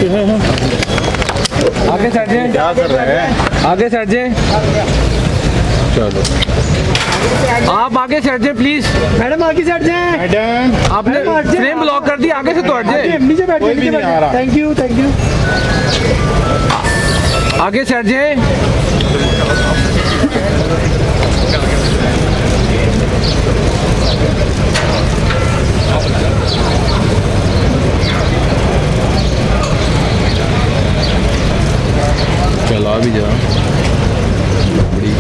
आगे सेट जाए, क्या कर रहे हैं? आगे सेट जाए। चलो आप आगे सेट जाए प्लीज। मैडम आगे सेट जाए। मैडम आपने फ्रेम ब्लॉक कर दी, आगे से तो हट जाए। नीचे बैठिए, कोई भी नीचे नहीं आ रहा। बैठिए। Thank you, thank you. आगे सेट जाए। चला भी जा बड़ी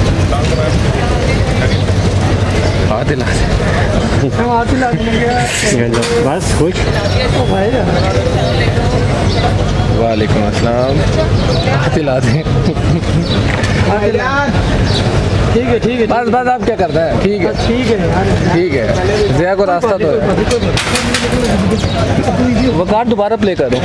हाथ हिला हम हाथ हिला देंगे। बस खुश। वालेकुम अस्सलाम। हाथ हिला दें। ठीक है, ठीक है। बस बस आप क्या करते हैं? ठीक है, ठीक है यार। ठीक है। जया को रास्ता तो है, वो कार्ड दोबारा प्ले करो।